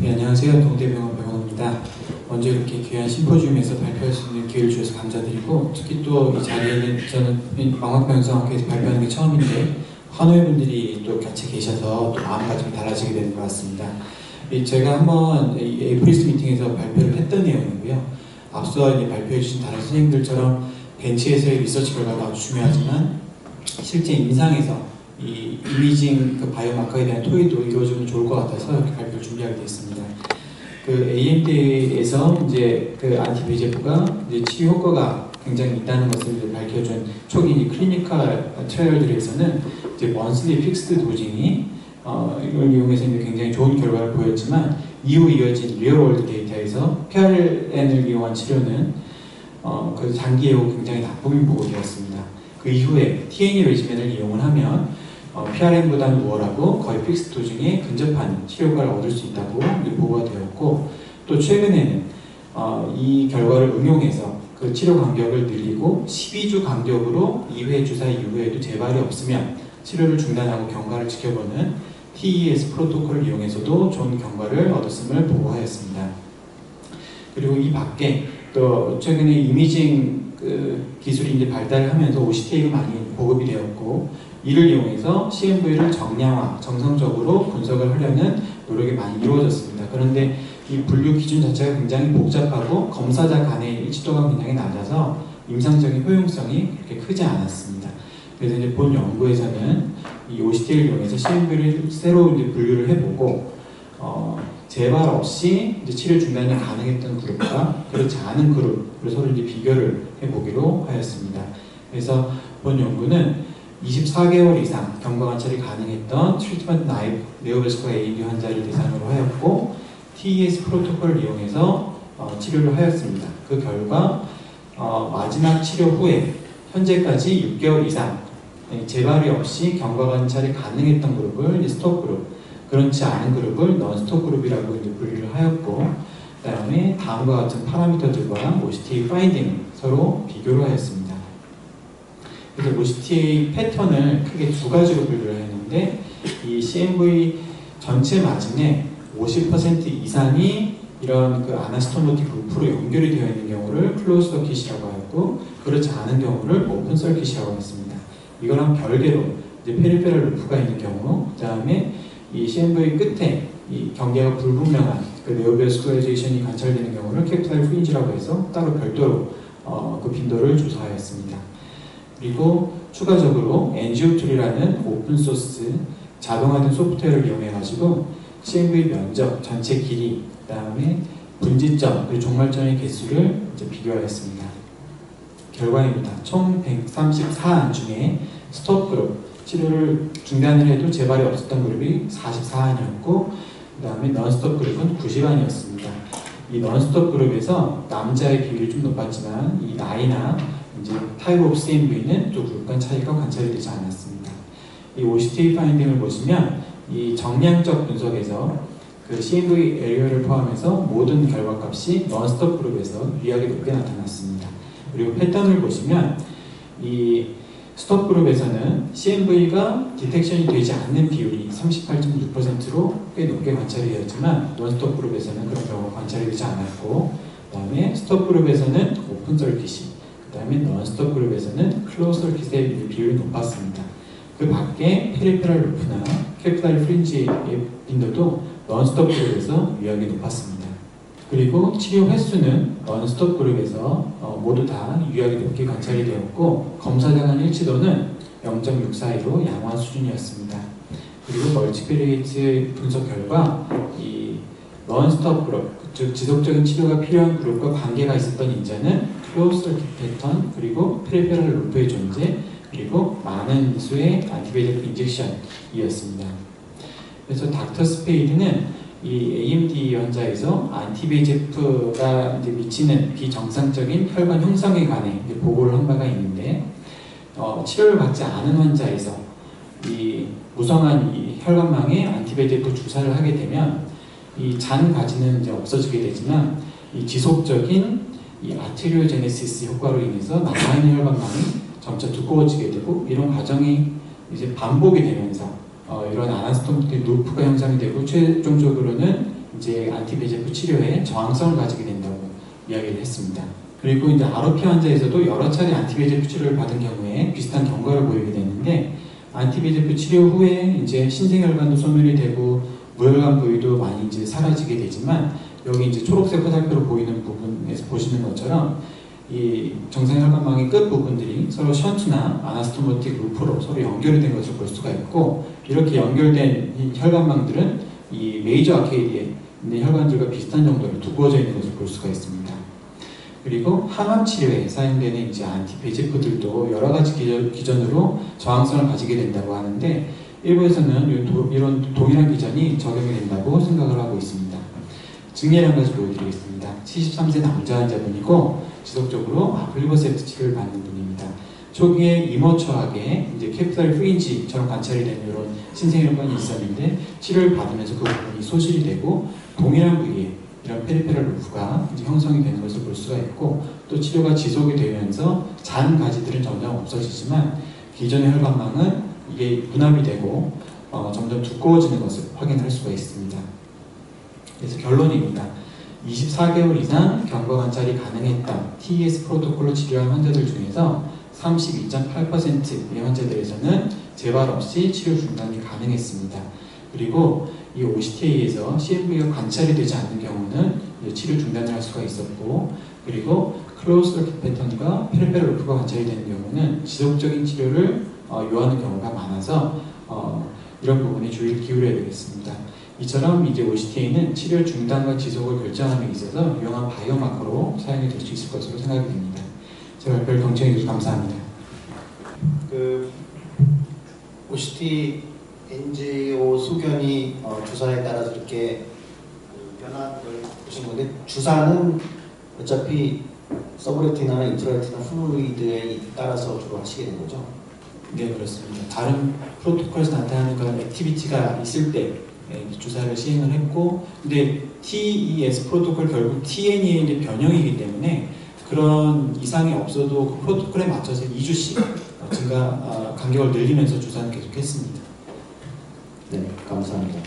네, 안녕하세요. 동대병원 병원입니다. 먼저 이렇게 귀한 심포지움에서 발표할 수 있는 기회를 주셔서 감사드리고, 특히 또 이 자리에는 저는 망막병성학회에서 발표하는 게 처음인데 환우분들이 또 같이 계셔서 또 마음가짐이 달라지게 되는 것 같습니다. 제가 한번 에이프리스 미팅에서 발표를 했던 내용이고요. 앞서 발표해 주신 다른 선생님들처럼 벤치에서의 리서치 결과가 아주 중요하지만 실제 임상에서 이 이미징 그 바이오마커에 대한 토의도 이루어지면 좋을 것 같아서 이렇게 발표를 준비하게 되었습니다. 그 AMD에서 이제 그 안티비제프가 이제 치료 효과가 굉장히 있다는 것을 이제 밝혀준 초기 클리니컬 트라이얼들에서는 이제 먼슬리 픽스드 도징이 이걸 이용해서 이제 굉장히 좋은 결과를 보였지만 이후 이어진 리얼월드 데이터에서 PRN을 이용한 치료는 그 장기 예후 굉장히 나쁨이 보고되었습니다. 그 이후에 TNE 레지멘을 이용을 하면 PRN보다는 우월하고 거의 픽스 도중에 근접한 치료 효과를 얻을 수 있다고 보고가 되었고, 또 최근에는 이 결과를 응용해서 그 치료 간격을 늘리고 12주 간격으로 2회 주사 이후에도 재발이 없으면 치료를 중단하고 경과를 지켜보는 TES 프로토콜을 이용해서도 좋은 경과를 얻었음을 보고하였습니다. 그리고 이 밖에 또 최근에 이미징 기술이 이제 발달하면서 OCTA가 많이 보급이 되었고, 이를 이용해서 CMV를 정량화, 정성적으로 분석을 하려는 노력이 많이 이루어졌습니다. 그런데 이 분류 기준 자체가 굉장히 복잡하고 검사자 간의 일치도가 굉장히 낮아서 임상적인 효용성이 그렇게 크지 않았습니다. 그래서 이제 본 연구에서는 이 OCT를 이용해서 CMV를 새로 이제 분류를 해보고 재발 없이 이제 치료 중단이 가능했던 그룹과 그렇지 않은 그룹을 서로 이제 비교를 해보기로 하였습니다. 그래서 본 연구는 24개월 이상 경과 관찰이 가능했던 트리트먼트 나이브 네오베스컬 AMD 환자를 대상으로 하였고, TES 프로토콜을 이용해서 치료를 하였습니다. 그 결과 마지막 치료 후에 현재까지 6개월 이상 재발이 없이 경과 관찰이 가능했던 그룹을 스톱 그룹, 그렇지 않은 그룹을 넌스톱 그룹이라고 이제 분류를 하였고, 그 다음에 다음과 같은 파라미터들과 OCTA 파인딩 서로 비교를 하였습니다. 그래서 OCTA 패턴을 크게 두 가지로 분류를 했는데, 이 CMV 전체 마진의 50% 이상이 이런 그 아나스토모틱 루프로 연결이 되어 있는 경우를 클로즈 서킷이라고 하였고, 그렇지 않은 경우를 오픈 서킷이라고 했습니다. 이거랑 별개로 이제 페리페럴 루프가 있는 경우, 그 다음에 이 CMV 끝에 이 경계가 불분명한 그 네오베스쿨라이제이션이 관찰되는 경우를 캡슐 프린지라고 해서 따로 별도로 그 빈도를 조사하였습니다. 그리고 추가적으로 엔지오툴이라는 오픈소스 자동화된 소프트웨어를 이용해가지고 CMV 면적, 전체 길이, 그 다음에 분지점, 그리고 종말점의 개수를 이제 비교하였습니다. 결과입니다. 총 134안 중에 스톱 그룹, 치료를 중단을 해도 재발이 없었던 그룹이 44안이었고, 그 다음에 넌스톱 그룹은 90안이었습니다. 이 넌스톱 그룹에서 남자의 비율이 좀 높았지만 이 나이나 이제 타입 오브 CMV는 또 그룹 간 차이가 관찰이 되지 않았습니다. 이 OCTA 파인딩을 보시면 이 정량적 분석에서 그 CMV 에리어를 포함해서 모든 결과값이 넌스톱 그룹에서 유의하게 높게 나타났습니다. 그리고 패턴을 보시면 이 스톱 그룹에서는 CMV가 디텍션이 되지 않는 비율이 38.6%로 꽤 높게 관찰이 되었지만 넌스톱 그룹에서는 그런 경우가 관찰이 되지 않았고, 그 다음에 스톱 그룹에서는 오픈 서킷이, 그 다음에 넌스톱 그룹에서는 클로즈 서킷의 비율이 높았습니다. 그 밖에 페리페럴 루프나 캡슐 프린지의 빈도도 넌스톱 그룹에서 유의하게 높았습니다. 그리고 치료 횟수는 넌스톱 그룹에서 모두 다 유의하게 높게 관찰이 되었고, 검사자 간 일치도는 0.642로 양호한 수준이었습니다. 그리고 멀티베리에이트 분석 결과 이 넌스톱 그룹, 즉 지속적인 치료가 필요한 그룹과 관계가 있었던 인자는 클로즈 서킷 패턴, 그리고 페리페럴 루프의 존재, 그리고 많은 수의 안티베이제프 인젝션이었습니다. 그래서 닥터 스페이드는 이 AMD 환자에서 안티베이제프가 미치는 비정상적인 혈관 형성에 관해 보고를 한 바가 있는데, 치료를 받지 않은 환자에서 이 무성한 이 혈관망에 안티베이제프 주사를 하게 되면 이 잔 가지는 이제 없어지게 되지만 이 지속적인 이 아테리오제네시스 효과로 인해서 남아있는 혈관망이 점차 두꺼워지게 되고, 이런 과정이 이제 반복이 되면서 이런 아나스토모틱 루프가 형성이 되고, 최종적으로는 이제 안티VEGF 치료에 저항성을 가지게 된다고 이야기를 했습니다. 그리고 이제 ROP 환자에서도 여러 차례 안티VEGF 치료를 받은 경우에 비슷한 경과를 보이게 되는데, 안티VEGF 치료 후에 이제 신생혈관도 소멸이 되고 무혈관 부위도 많이 이제 사라지게 되지만, 여기 이제 초록색 화살표로 보이는 부분에서 보시는 것처럼 이 정상혈관망의 끝 부분들이 서로 션트나 아나스토모틱 루프로 서로 연결이 된 것을 볼 수가 있고, 이렇게 연결된 이 혈관망들은 이 메이저 아케이드에 있는 혈관들과 비슷한 정도로 두꺼워져 있는 것을 볼 수가 있습니다. 그리고 항암 치료에 사용되는 이제 안티VEGF들도 여러 가지 기전으로 저항성을 가지게 된다고 하는데, 일부에서는 이런 동일한 기전이 적용이 된다고 생각을 하고 있습니다. 증례를 한 가지 보여드리겠습니다. 73세 남자 환자분이고 지속적으로 아플리버셉트 치료를 받는 분입니다. 초기에 이머처하게 이제 캐피탈 프린지처럼 관찰이 되는 이런 신생혈관이 있었는데, 치료를 받으면서 그 부분이 소실이 되고 동일한 부위에 이런 페리페럴 루프가 이제 형성이 되는 것을 볼 수가 있고, 또 치료가 지속이 되면서 잔 가지들은 점점 없어지지만 기존의 혈관망은 이게 분압이 되고 점점 두꺼워지는 것을 확인할 수가 있습니다. 그래서 결론입니다. 24개월 이상 경과 관찰이 가능했던 TES 프로토콜로 치료한 환자들 중에서 32.8%의 환자들에서는 재발 없이 치료 중단이 가능했습니다. 그리고 이 OCTA에서 CMV가 관찰이 되지 않는 경우는 치료 중단을 할 수가 있었고, 그리고 클로즈 서킷 패턴과 페리페럴 루프가 관찰이 되는 경우는 지속적인 치료를 요하는 경우가 많아서 이런 부분에 주의를 기울여야 되겠습니다. 이처럼 이제 OCTA는 치료 중단과 지속을 결정하는 데 있어서 유용한 바이오마커로 사용이 될 수 있을 것으로 생각이 됩니다. 제 발표를 경청해 주셔서 감사합니다. OCT NGO 소견이 주사에 따라서 이렇게 변화를 보신 건데, 주사는 어차피 서브레티나나 인트라레티나 플루이드에 따라서 주로 하시게 된 거죠? 네, 그렇습니다. 다른 프로토콜에서 나타나는 그런 액티비티가 있을 때 주사를 시행을 했고, 근데 TES 프로토콜 결국 TNE의 변형이기 때문에 그런 이상이 없어도 그 프로토콜에 맞춰서 2주씩 간격을 늘리면서 주사는 계속했습니다. 네, 감사합니다.